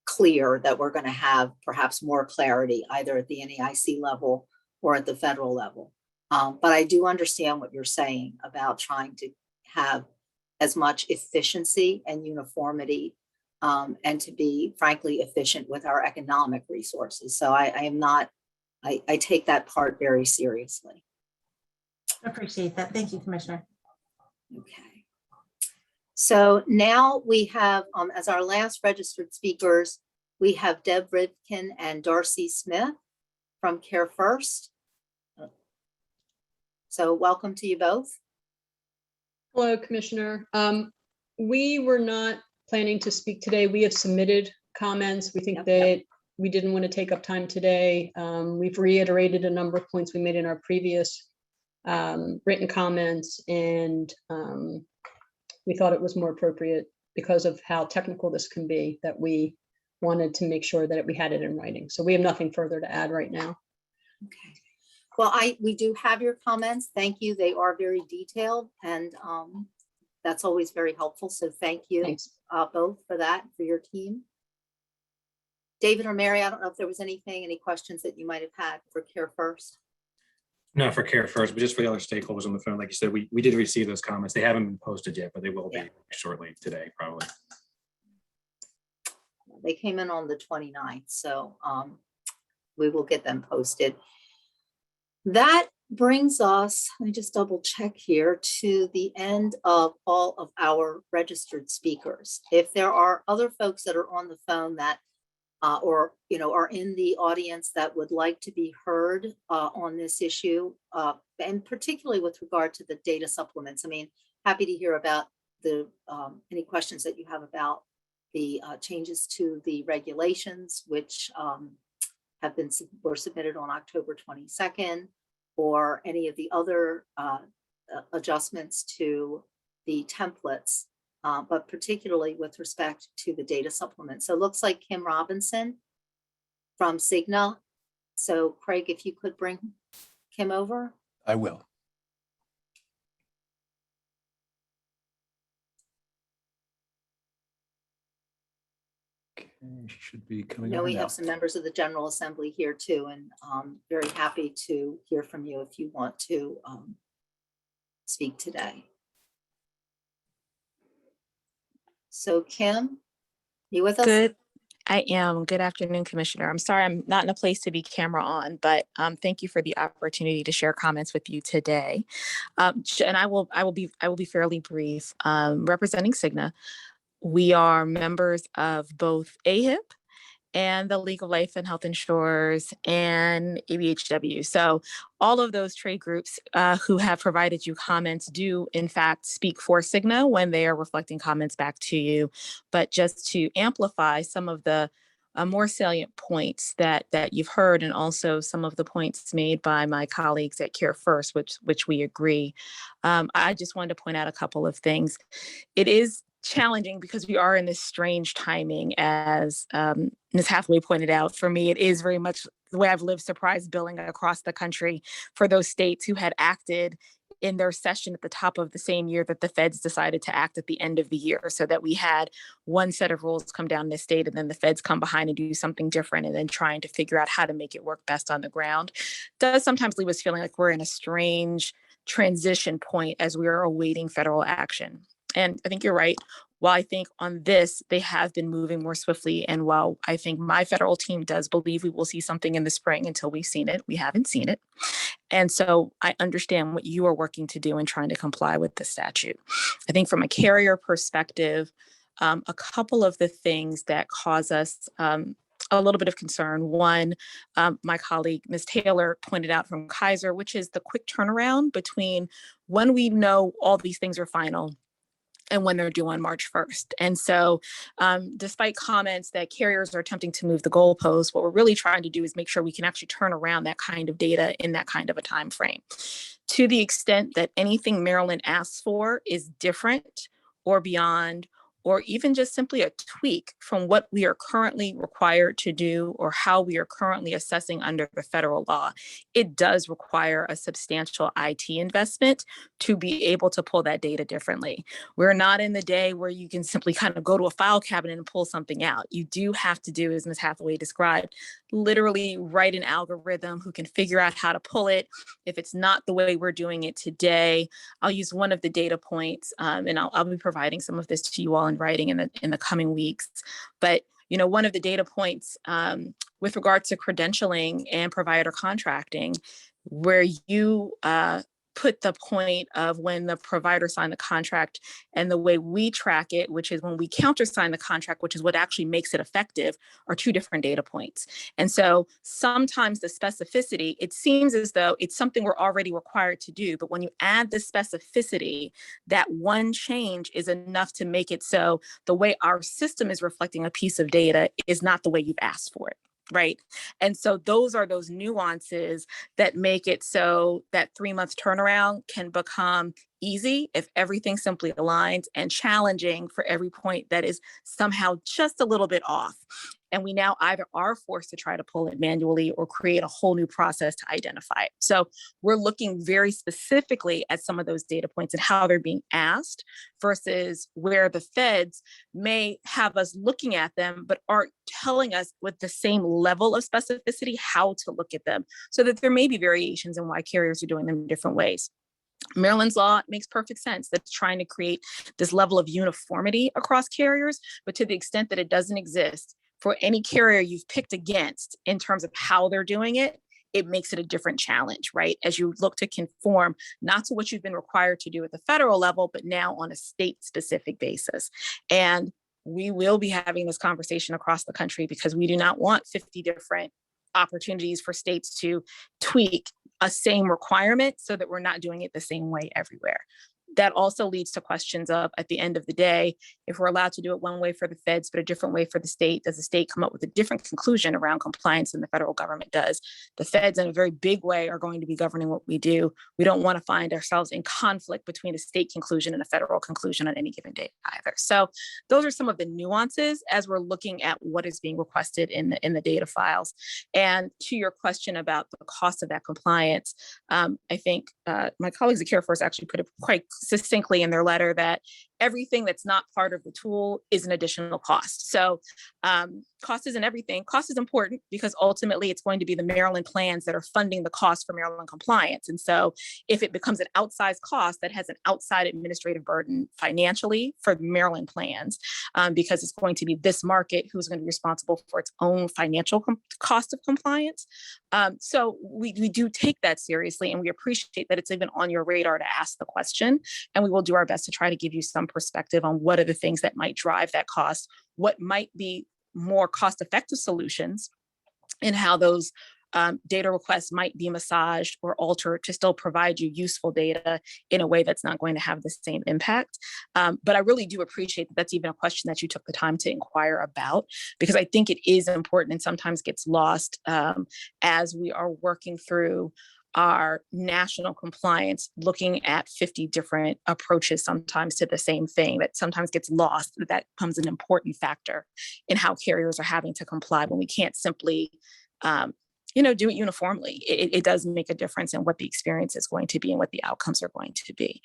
clear that we're going to have perhaps more clarity either at the NEIC level or at the federal level. But I do understand what you're saying about trying to have as much efficiency and uniformity and to be, frankly, efficient with our economic resources. So I take that part very seriously. I appreciate that. Thank you, Commissioner. Okay. So now we have, as our last registered speakers, we have Deb Rivkin and Darcy Smith from CareFirst. So welcome to you both. Hello, Commissioner. We were not planning to speak today. We have submitted comments. We think that we didn't want to take up time today. We've reiterated a number of points we made in our previous written comments, and we thought it was more appropriate because of how technical this can be that we wanted to make sure that we had it in writing. So we have nothing further to add right now. Okay. Well, we do have your comments. Thank you. They are very detailed, and that's always very helpful. So thank you both for that, for your team. David or Mary, I don't know if there was any questions that you might have had for CareFirst. No, for CareFirst, but just for the other stakeholders on the phone. Like you said, we did receive those comments. They haven't been posted yet, but they will be shortly today, probably. They came in on the 29th, so we will get them posted. That brings us, let me just double check here, to the end of all of our registered speakers. If there are other folks that are on the phone that or are in the audience that would like to be heard on this issue, and particularly with regard to the data supplements. I mean, happy to hear about the any questions that you have about the changes to the regulations, which were submitted on October 22nd, or any of the other adjustments to the templates. But particularly with respect to the data supplement. So it looks like Kim Robinson from Cigna. So Craig, if you could bring Kim over. I will. Okay, she should be I coming know over we now. have some members of the General Assembly here too, and very happy to hear from you if you want to speak today. So Kim, you with us? Good. I am. Good afternoon, Commissioner. I'm sorry I'm not in a place to be camera on, but thank you for the opportunity to share comments with you today. And I will be fairly brief. Representing Cigna, we are members of both AHIP and the League of Life and Health Insurers and ABHW. So all of those trade groups who have provided you comments do in fact speak for Cigna when they are reflecting comments back to you. But just to amplify some of the more salient points that you've heard, and also some of the points made by my colleagues at CareFirst, which we agree. I just wanted to point out a couple of things. It is challenging because we are in this strange timing, as Ms. Hathaway pointed out. For me, it is very much the way I've lived surprise billing across the country for those states who had acted in their session at the top of the same year that the feds decided to act at the end of the year, so that we had one set of rules come down this state and then the feds come behind and do something different, and then trying to figure out how to make it work best on the ground does sometimes leave us feeling like we're in a strange transition point as we are awaiting federal action. And I think you're right. While I think on this, they have been moving more swiftly. And while I think my federal team does believe we will see something in the spring, until we've seen it, we haven't seen it. And so I understand what you are working to do in trying to comply with the statute. I think from a carrier perspective, a couple of the things that cause us a little bit of concern. One, my colleague, Ms. Taylor, pointed out from Kaiser, which is the quick turnaround between when we know all these things are final and when they're due on March 1st. And so despite comments that carriers are attempting to move the goalposts, what we're really trying to do is make sure we can actually turn around that kind of data in that kind of a time frame. To the extent that anything Maryland asks for is different or beyond, or even just simply a tweak from what we are currently required to do or how we are currently assessing under the federal law, it does require a substantial IT investment to be able to pull that data differently. We're not in the day where you can simply kind of go to a file cabinet and pull something out. You do have to do, as Ms. Hathaway described, literally write an algorithm who can figure out how to pull it. If it's not the way we're doing it today, I'll use one of the data points, and I'll be providing some of this to you all in writing in the coming weeks. But one of the data points with regard to credentialing and provider contracting, where you put the point of when the provider signed the contract and the way we track it, which is when we countersign the contract, which is what actually makes it effective, are two different data points. And so sometimes the specificity, it seems as though it's something we're already required to do, but when you add the specificity, that one change is enough to make it so the way our system is reflecting a piece of data is not the way you've asked for it. Right. And so those are those nuances that make it so that 3-month turnaround can become easy if everything simply aligns, and challenging for every point that is somehow just a little bit off. And we now either are forced to try to pull it manually or create a whole new process to identify it. So we're looking very specifically at some of those data points and how they're being asked versus where the feds may have us looking at them, but aren't telling us with the same level of specificity how to look at them, so that there may be variations in why carriers are doing them in different ways. Maryland's law makes perfect sense. That's trying to create this level of uniformity across carriers, but to the extent that it doesn't exist for any carrier you've picked against in terms of how they're doing it, it makes it a different challenge, right? As you look to conform, not to what you've been required to do at the federal level, but now on a state specific basis. And we will be having this conversation across the country because we do not want 50 different opportunities for states to tweak a same requirement so that we're not doing it the same way everywhere. That also leads to questions of, at the end of the day, if we're allowed to do it one way for the feds, but a different way for the state, does the state come up with a different conclusion around compliance than the federal government does? The feds, in a very big way, are going to be governing what we do. We don't want to find ourselves in conflict between a state conclusion and a federal conclusion on any given day either. So those are some of the nuances as we're looking at what is being requested in the data files. And to your question about the cost of that compliance, I think my colleagues at CareFirst actually put it quite succinctly in their letter that everything that's not part of the tool is an additional cost. So cost isn't everything. Cost is important because ultimately it's going to be the Maryland plans that are funding the cost for Maryland compliance. And so if it becomes an outsized cost, that has an outside administrative burden financially for Maryland plans, because it's going to be this market who's going to be responsible for its own financial cost of compliance. So we do take that seriously, and we appreciate that it's even on your radar to ask the question. And we will do our best to try to give you some perspective on what are the things that might drive that cost, what might be more cost-effective solutions, and how those data requests might be massaged or altered to still provide you useful data in a way that's not going to have the same impact. But I really do appreciate that that's even a question that you took the time to inquire about, because I think it is important and sometimes gets lost as we are working through our national compliance, looking at 50 different approaches sometimes to the same thing. That sometimes gets lost. That becomes an important factor in how carriers are having to comply when we can't simply do it uniformly. It does make a difference in what the experience is going to be and what the outcomes are going to be.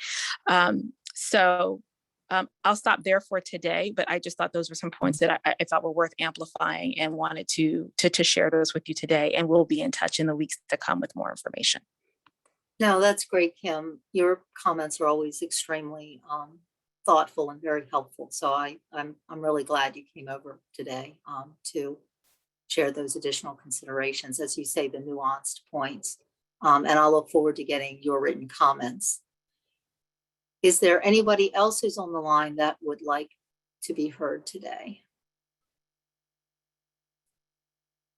I'll stop there for today, but I just thought those were some points that I thought were worth amplifying and wanted to share those with you today. And we'll be in touch in the weeks to come with more information. No, that's great, Kim. Your comments are always extremely thoughtful and very helpful. So I'm really glad you came over today to share those additional considerations, as you say, the nuanced points. And I'll look forward to getting your written comments. Is there anybody else who's on the line that would like to be heard today?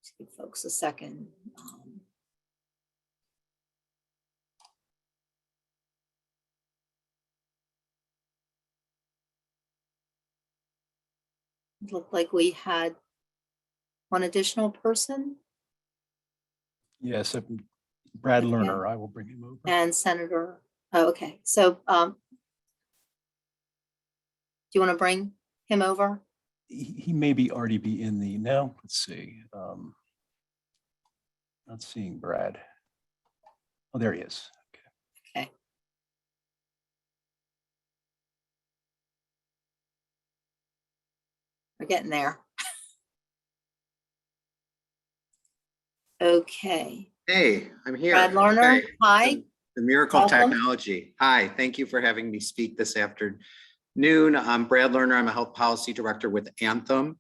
Just give folks a second. It looked like we had one additional person. Yes, Brad Lerner, I will bring him over. And Senator, okay. So do you want to bring him over? He may already be in the, now, let's see. Not seeing Brad. Oh, there he is. Okay. We're getting there. Okay. Hey, I'm here. Brad Lerner, Okay. hi. The miracle of Welcome. technology. Hi, thank you for having me speak this afternoon. I'm Brad Lerner. I'm a health policy director with Anthem.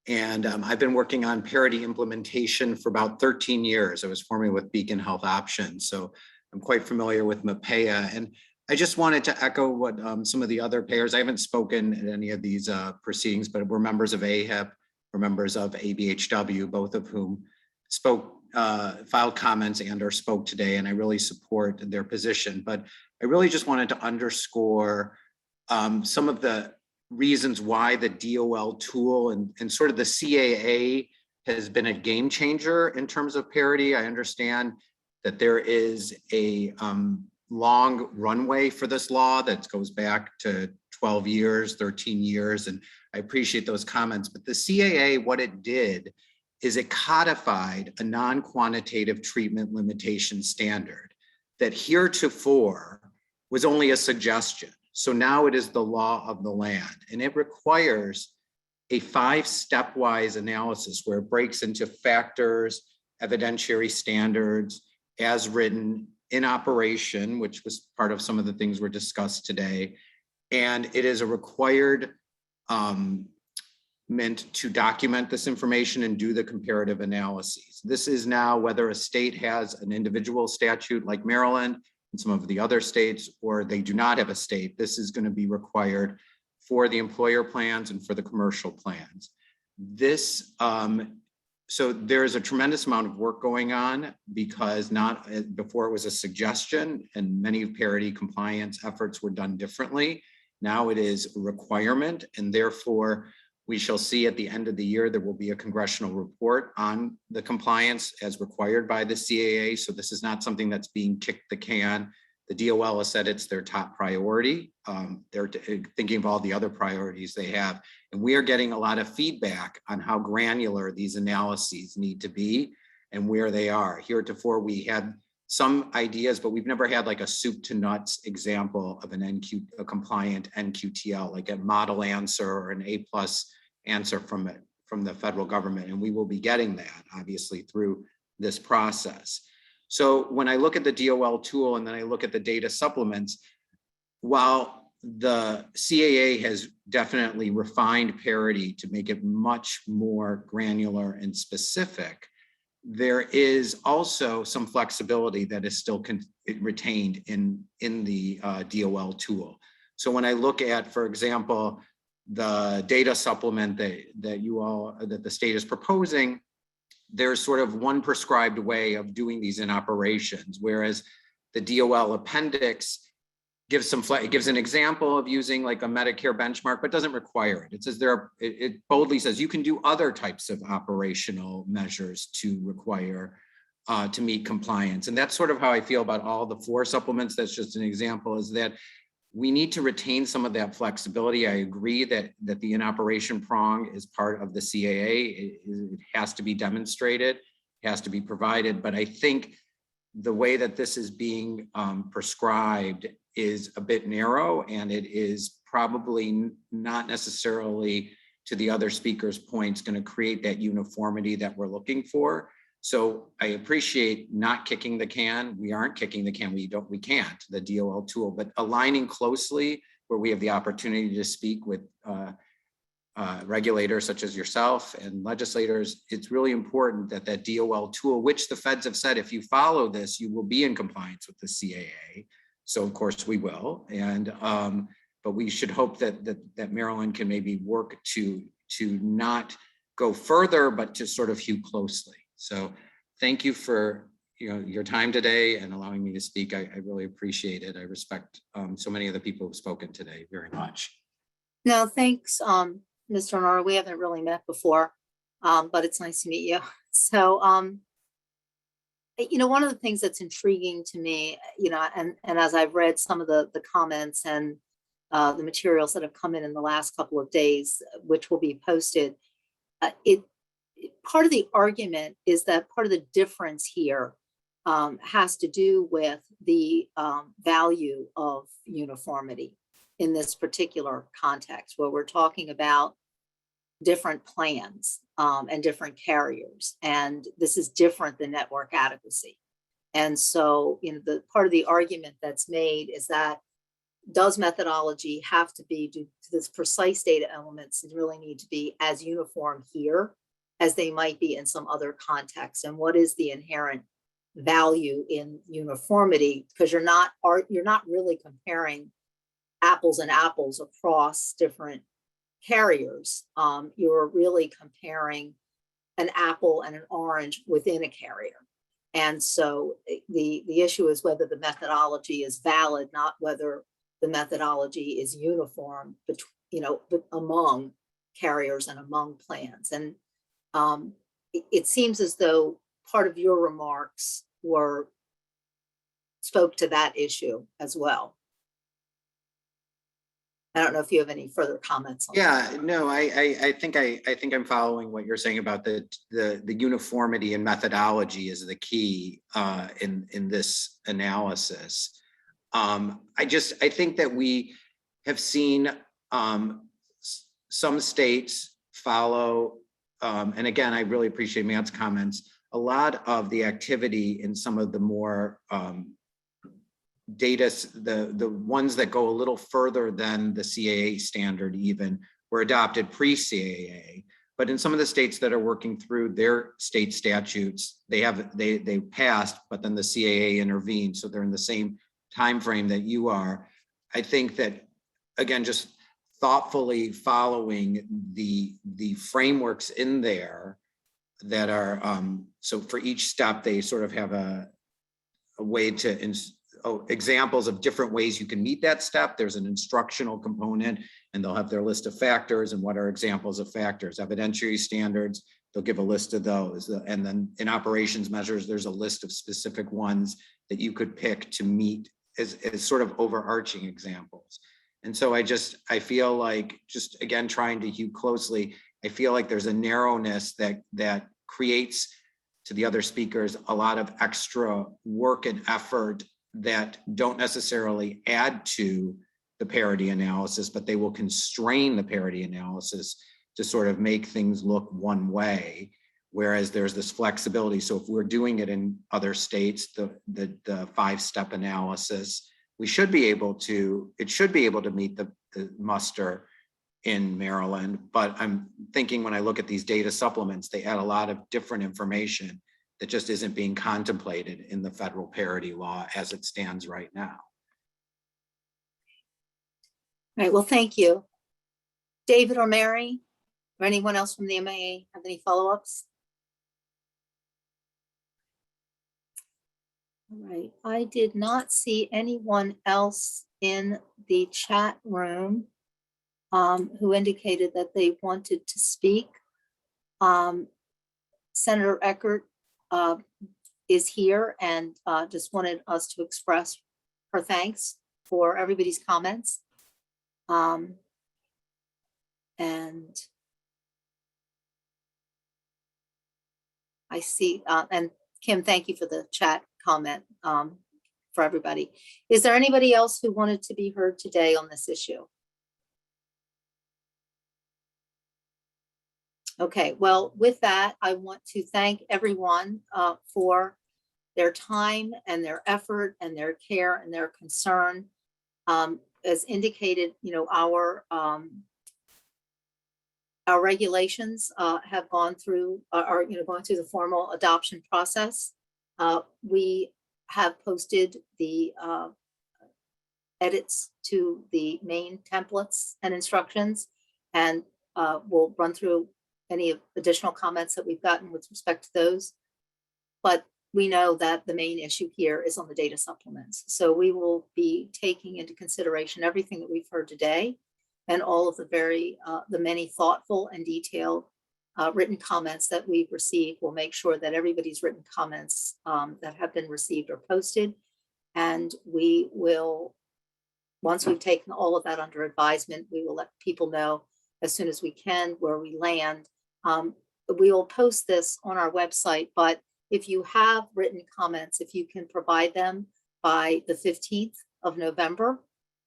And I've been working on Parity implementation for about 13 years. I was formerly with Beacon Health Options. So I'm quite familiar with MAPEA. And I just wanted to echo what some of the other payers, I haven't spoken at any of these proceedings, but we're members of AHIP, we're members of ABHW, both of whom spoke, filed comments and or spoke today, and I really support their position. But I really just wanted to underscore some of the reasons why the DOL tool and sort of the CAA has been a game changer in terms of parity. I understand that there is a long runway for this law that goes back to 12 years, 13 years, and I appreciate those comments. But the CAA, what it did is it codified a non-quantitative treatment limitation standard that heretofore was only a suggestion. So now it is the law of the land, and it requires a 5-stepwise analysis where it breaks into factors, evidentiary standards, as written, in operation, which was part of some of the things were discussed today. And it is a required meant to document this information and do the comparative analyses. This is now whether a state has an individual statute like Maryland and some of the other states, or they do not have a state. This is going to be required for the employer plans and for the commercial plans. This, so there's a tremendous amount of work going on because before it was a suggestion and many of parity compliance efforts were done differently. Now it is a requirement, and therefore we shall see at the end of the year, there will be a congressional report on the compliance as required by the CAA. So this is not something that's being kicked the can. The DOL has said it's their top priority. They're thinking of all the other priorities they have. And we are getting a lot of feedback on how granular these analyses need to be and where they are. Heretofore, we had some ideas, but we've never had like a soup to nuts example of a compliant NQTL, like a model answer or an A+ answer from the federal government. And we will be getting that obviously through this process. So when I look at the DOL tool and then I look at the data supplements, while the CAA has definitely refined parity to make it much more granular and specific, there is also some flexibility that is still retained in the DOL tool. So when I look at, for example, the data supplement that the state is proposing, there's sort of one prescribed way of doing these in operations, whereas the DOL appendix gives an example of using like a Medicare benchmark, but doesn't require it. It says it boldly says you can do other types of operational measures to require to meet compliance. And that's sort of how I feel about all the 4 supplements. That's just an example, is that we need to retain some of that flexibility. I agree that the in-operation prong is part of the CAA. It has to be demonstrated, it has to be provided. But I think the way that this is being prescribed is a bit narrow, and it is probably not necessarily, to the other speakers' points, going to create that uniformity that we're looking for. So I appreciate not kicking the can. We aren't kicking the can. We can't, the DOL tool, but aligning closely where we have the opportunity to speak with regulators such as yourself and legislators. It's really important that that DOL tool, which the feds have said, if you follow this, you will be in compliance with the CAA. So of course we will. And but we should hope that Maryland can maybe work to not go further, but to sort of hew closely. So thank you for your time today and allowing me to speak. I really appreciate it. I respect so many of the people who've spoken today very much. No, thanks, Mr. Mauro. We haven't really met before, but it's nice to meet you. So, one of the things that's intriguing to me, and as I've read some of the comments and the materials that have come in the last couple of days, which will be posted, part of the argument is that part of the difference here has to do with the value of uniformity in this particular context, where we're talking about different plans and different carriers, and this is different than network adequacy. And so, the part of the argument that's made is that does methodology have to be due to this precise data elements really need to be as uniform here as they might be in some other contexts, and what is the inherent value in uniformity? Because you're not really comparing apples and apples across different carriers. You're really comparing an apple and an orange within a carrier. And so the issue is whether the methodology is valid, not whether the methodology is uniform among carriers and among plans. And it seems as though part of your remarks spoke to that issue as well. I don't know if you have any further comments on that. No, I think I'm following what you're saying about the uniformity and methodology is the key in this analysis. I think that we have seen some states follow, and again, I really appreciate Matt's comments, a lot of the activity in some of the more data, the ones that go a little further than the CAA standard even, were adopted pre-CAA. But in some of the states that are working through their state statutes, they passed, but then the CAA intervened. So they're in the same time frame that you are. I think that, again, just thoughtfully following the frameworks in there that are, so for each step, they sort of have a way to, examples of different ways you can meet that step. There's an instructional component, and they'll have their list of factors and what are examples of factors. Evidentiary standards, they'll give a list of those. And then in operations measures, there's a list of specific ones that you could pick to meet as sort of overarching examples. And so I feel like, just again, trying to hew closely, I feel like there's a narrowness that creates, to the other speakers, a lot of extra work and effort that don't necessarily add to the parity analysis, but they will constrain the parity analysis to sort of make things look one way, whereas there's this flexibility. So if we're doing it in other states, the 5-step analysis, it should be able to meet the muster in Maryland. But I'm thinking, when I look at these data supplements, they add a lot of different information that just isn't being contemplated in the federal parity law as it stands right now. All right, well, thank you. David or Mary, or anyone else from the MIA have any follow-ups? All right, I did not see anyone else in the chat room who indicated that they wanted to speak. Senator Eckert is here and just wanted us to express her thanks for everybody's comments. And I see, and Kim, thank you for the chat comment for everybody. Is there anybody else who wanted to be heard today on this issue? Okay, well, with that, I want to thank everyone for their time and their effort and their care and their concern. As indicated, our regulations have gone through, are going through the formal adoption process. We have posted the edits to the main templates and instructions, and we'll run through any additional comments that we've gotten with respect to those. But we know that the main issue here is on the data supplements. So we will be taking into consideration everything that we've heard today and all of the many thoughtful and detailed written comments that we've received. We'll make sure that everybody's written comments that have been received are posted. And we will, once we've taken all of that under advisement, we will let people know as soon as we can where we land. We will post this on our website, but if you have written comments, if you can provide them by the 15th of November,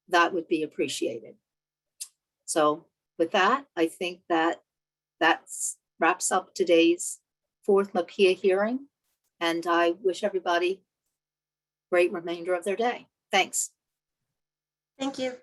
that would be appreciated. So with that, I think that wraps up today's 4th MAPIA hearing, and I wish everybody a great remainder of their day. Thanks. Thank you.